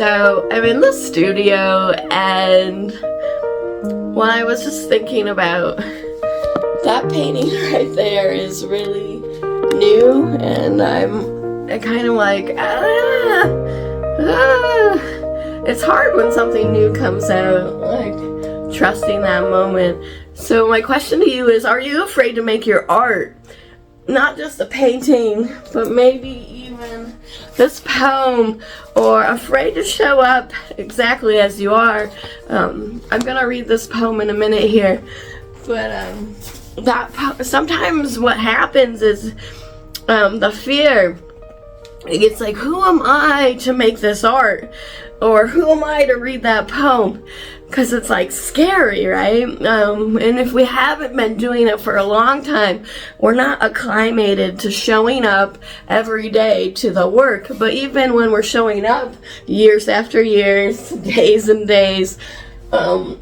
So I'm in the studio, and when I was just thinking about that painting right there is really new, and I'm kind of like, it's hard when something new comes out, like trusting that moment. So my question to you is, are you afraid to make your art? Not just a painting, but maybe even this poem, or afraid to show up exactly as you are. I'm gonna read this poem in a minute here, but sometimes what happens is the fear. It's like, who am I to make this art? Or who am I to read that poem? Because it's like scary, right? And if we haven't been doing it for a long time, we're not acclimated to showing up every day to the work. But even when we're showing up years after years, days and days,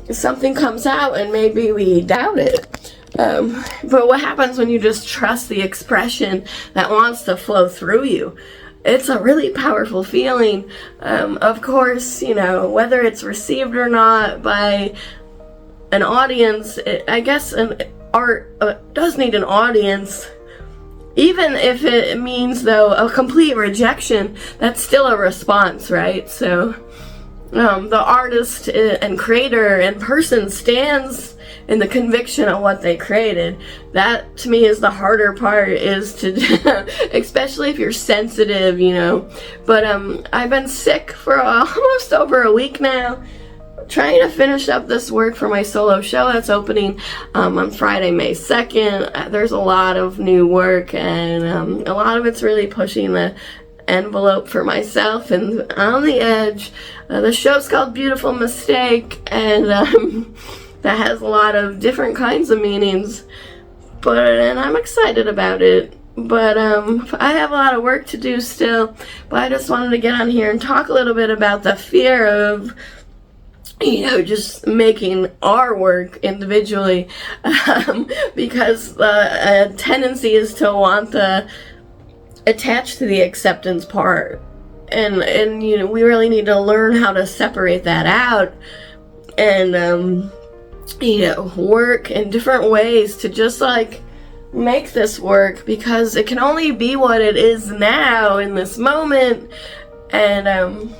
something comes out and maybe we doubt it. But what happens when you just trust the expression that wants to flow through you? It's a really powerful feeling. Of course, you know, whether it's received or not by an audience, I guess an art does need an audience. Even if it means, though, a complete rejection, that's still a response, right? So the artist and creator and person stands in the conviction of what they created. That, to me, is the harder part, is to especially if you're sensitive, you know. But I've been sick for almost over a week now, trying to finish up this work for my solo show that's opening on Friday, May 2nd. There's a lot of new work, and a lot of it's really pushing the envelope for myself and on the edge. The show's called Beautiful Mistake, and that has a lot of different kinds of meanings, and I'm excited about it. But I have a lot of work to do still, but I just wanted to get on here and talk a little bit about the fear of, you know, just making our work individually, because a tendency is to want the attached to the acceptance part, and you know, we really need to learn how to separate that out, and you know, work in different ways to just like make this work, because it can only be what it is now in this moment. And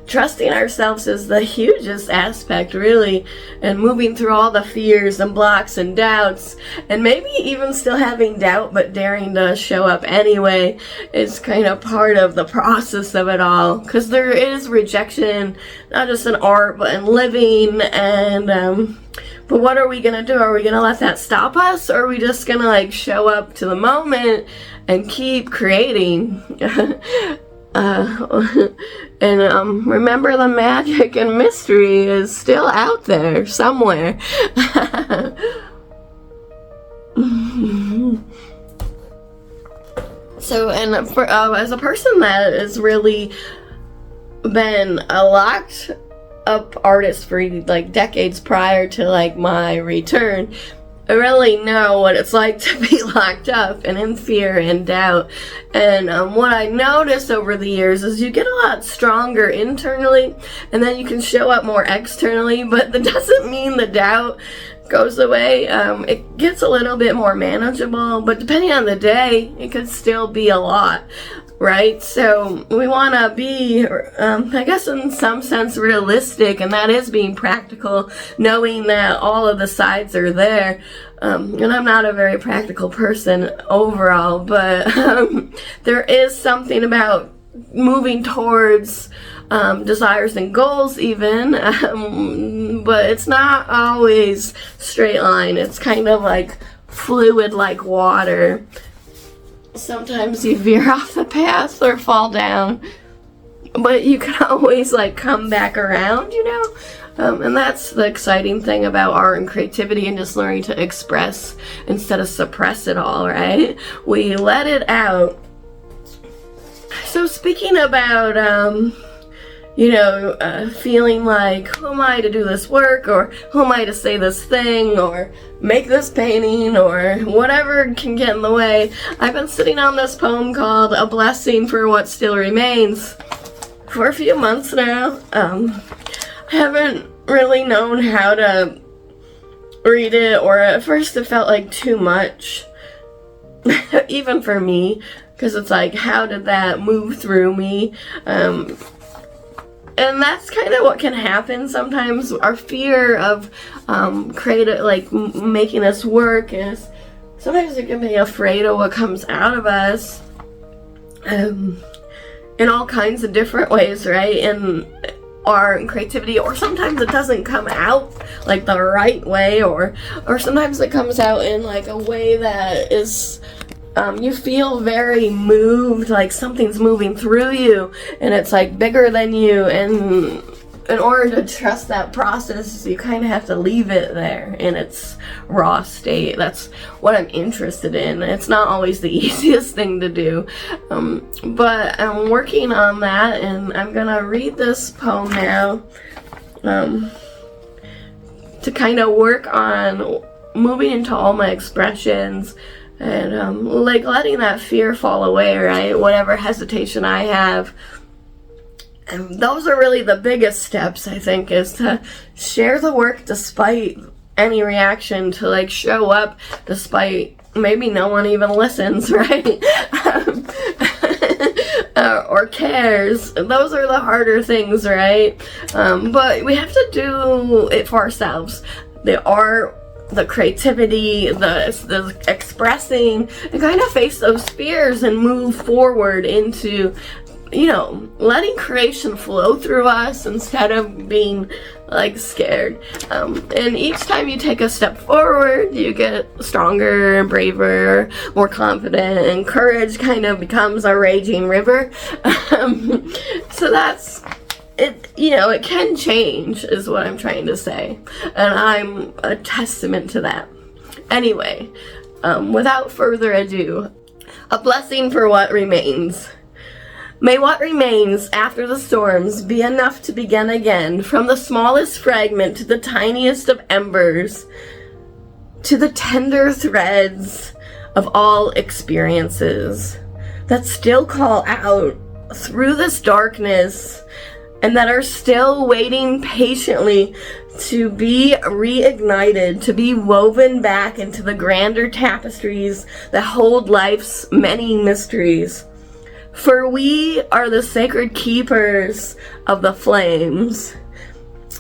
trusting ourselves is the hugest aspect, really, and moving through all the fears and blocks and doubts, and maybe even still having doubt but daring to show up anyway, is kind of part of the process of it all, because there is rejection, not just in art but in living. And but what are we gonna do? Are we gonna let that stop us, or are we just gonna like show up to the moment and keep creating? And remember, the magic and mystery is still out there somewhere. So, and as a person that has really been a locked up artist for like decades prior to like my return, I really know what it's like to be locked up and in fear and doubt. And what I noticed over the years is you get a lot stronger internally, and then you can show up more externally, but that doesn't mean the doubt goes away. It gets a little bit more manageable, but depending on the day, it could still be a lot. Right? So we want to be, I guess in some sense, realistic, and that is being practical, knowing that all of the sides are there. And I'm not a very practical person overall, but there is something about moving towards desires and goals even, but it's not always straight line. It's kind of like fluid, like water. Sometimes you veer off the path or fall down, but you can always like come back around, you know. And that's the exciting thing about art and creativity, and just learning to express instead of suppress it all, right? We let it out. So speaking about you know, feeling like, who am I to do this work, or who am I to say this thing, or make this painting, or whatever can get in the way, I've been sitting on this poem called A Blessing for What Still Remains for a few months now. I haven't really known how to read it, or at first it felt like too much, even for me, because it's like, how did that move through me? And that's kind of what can happen sometimes. Our fear of making us work is sometimes we can be afraid of what comes out of us in all kinds of different ways, right? In art and creativity, or sometimes it doesn't come out like the right way, or sometimes it comes out in like a way that is you feel very moved, like something's moving through you and it's like bigger than you, and in order to trust that process you kind of have to leave it there in its raw state. That's what I'm interested in. It's not always the easiest thing to do, but I'm working on that, and I'm gonna read this poem now to kind of work on moving into all my expressions and like letting that fear fall away, right? Whatever hesitation I have. And those are really the biggest steps, I think, is to share the work despite any reaction, to like show up despite maybe no one even listens, right? Or cares. Those are the harder things, right? But we have to do it for ourselves. The art, the creativity, the expressing, and kind of face those fears and move forward into, you know, letting creation flow through us instead of being like scared. And each time you take a step forward, you get stronger, braver, more confident, and courage kind of becomes a raging river. So that's it. You know, it can change is what I'm trying to say, and I'm a testament to that. Anyway, without further ado, a blessing for what remains. May what remains after the storms be enough to begin again, from the smallest fragment to the tiniest of embers, to the tender threads of all experiences that still call out through this darkness and that are still waiting patiently to be reignited, to be woven back into the grander tapestries that hold life's many mysteries. For we are the sacred keepers of the flames.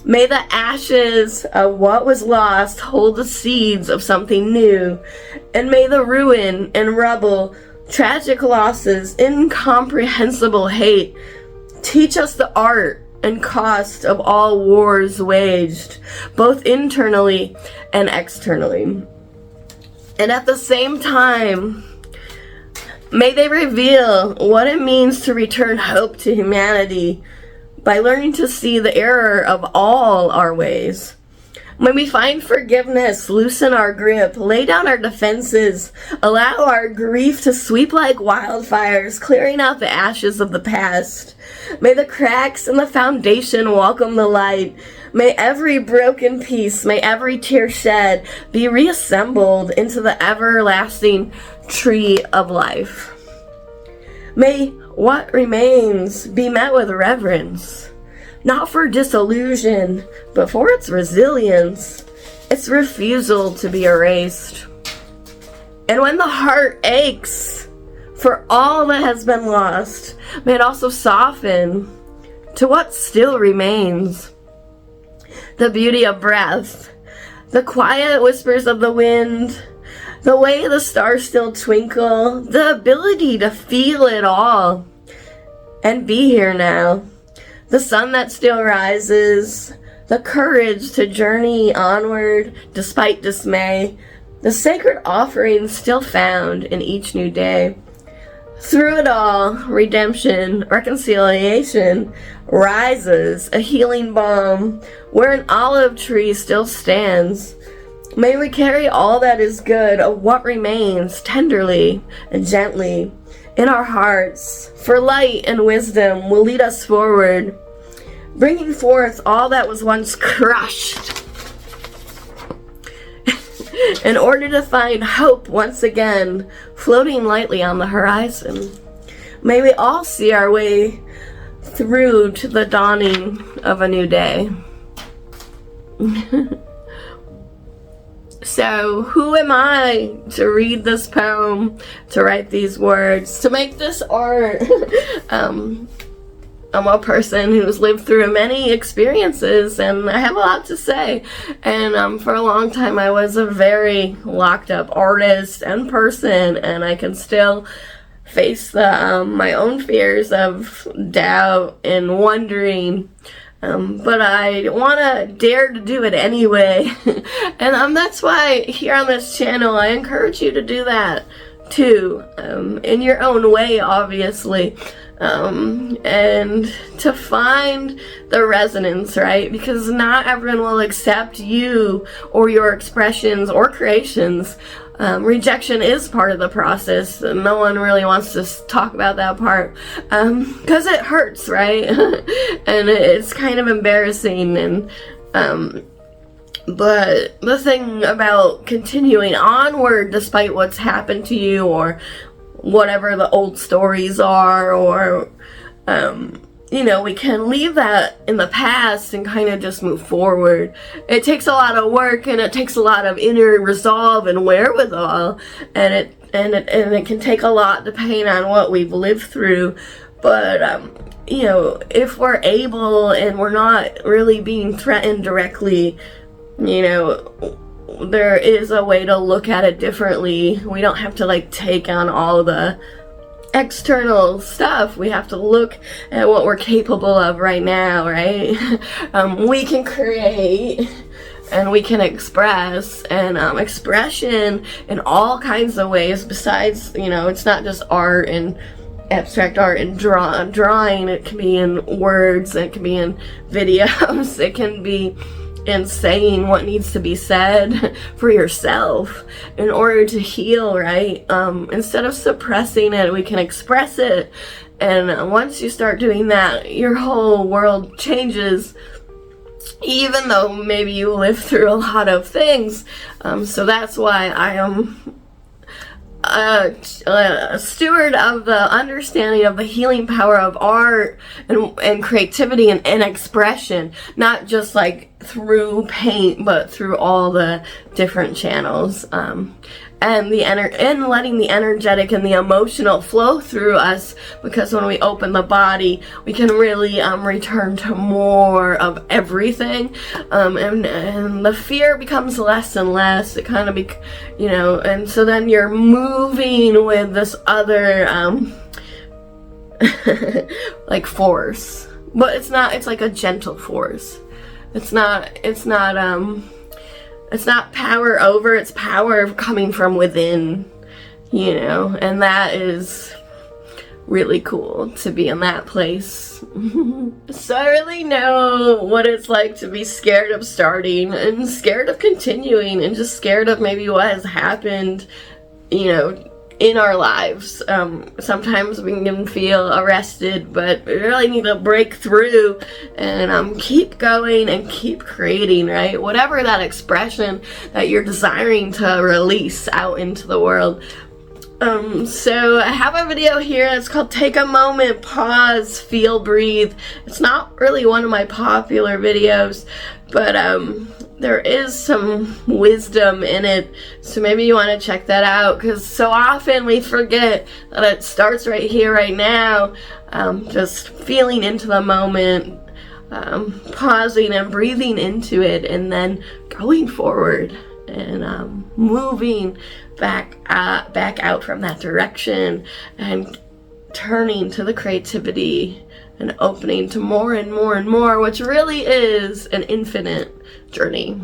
May the ashes of what was lost hold the seeds of something new, and may the ruin and rubble, tragic losses, incomprehensible hate teach us the art and cost of all wars waged, both internally and externally. And at the same time, may they reveal what it means to return hope to humanity by learning to see the error of all our ways. May we find forgiveness, loosen our grip, lay down our defenses, allow our grief to sweep like wildfires, clearing out the ashes of the past. May the cracks in the foundation welcome the light. May every broken piece, may every tear shed be reassembled into the everlasting tree of life. May what remains be met with reverence, not for disillusion, but for its resilience, its refusal to be erased. And when the heart aches for all that has been lost, may it also soften to what still remains. The beauty of breath, the quiet whispers of the wind, the way the stars still twinkle, the ability to feel it all and be here now. The sun that still rises, the courage to journey onward despite dismay, the sacred offerings still found in each new day. Through it all, redemption, reconciliation rises, a healing balm where an olive tree still stands. May we carry all that is good of what remains tenderly and gently in our hearts, for light and wisdom will lead us forward, bringing forth all that was once crushed in order to find hope once again floating lightly on the horizon. May we all see our way through to the dawning of a new day. So, who am I to read this poem, to write these words, to make this art? I'm a person who's lived through many experiences, and I have a lot to say. And for a long time, I was a very locked up artist and person, and I can still face my own fears of doubt and wondering. But I want to dare to do it anyway. And that's why here on this channel I encourage you to do that too, in your own way, obviously, and to find the resonance, right? Because not everyone will accept you or your expressions or creations. Rejection is part of the process. No one really wants to talk about that part because it hurts, right? And it's kind of embarrassing. And but the thing about continuing onward despite what's happened to you, or whatever the old stories are, or you know, we can leave that in the past and kind of just move forward. It takes a lot of work, and it takes a lot of inner resolve and wherewithal, and it can take a lot depending on what we've lived through. But you know, if we're able and we're not really being threatened directly, you know, there is a way to look at it differently. We don't have to like take on all the external stuff. We have to look at what we're capable of right now, right? We can create and we can express, and expression in all kinds of ways besides, you know, it's not just art and abstract art and drawing. It can be in words, it can be in videos, it can be in saying what needs to be said for yourself in order to heal, right? Instead of suppressing it, we can express it. And once you start doing that, your whole world changes, even though maybe you live through a lot of things. So that's why I am a steward of the understanding of the healing power of art and creativity and expression, not just like through paint, but through all the different channels, and letting the energetic and the emotional flow through us, because when we open the body, we can really return to more of everything, and the fear becomes less and less. It kind of you know, and so then you're moving with this other like force, but it's like a gentle force. It's not power over, it's power coming from within, you know, and that is really cool to be in that place. So I really know what it's like to be scared of starting and scared of continuing and just scared of maybe what has happened, you know, in our lives. Sometimes we can feel arrested, but we really need to break through and keep going and keep creating, right? Whatever that expression that you're desiring to release out into the world. So I have a video here that's called Take a Moment, Pause, Feel, Breathe. It's not really one of my popular videos, but there is some wisdom in it, so maybe you want to check that out, because so often we forget that it starts right here, right now, just feeling into the moment, pausing and breathing into it, and then going forward and moving back out from that direction and turning to the creativity and opening to more and more and more, which really is an infinite journey.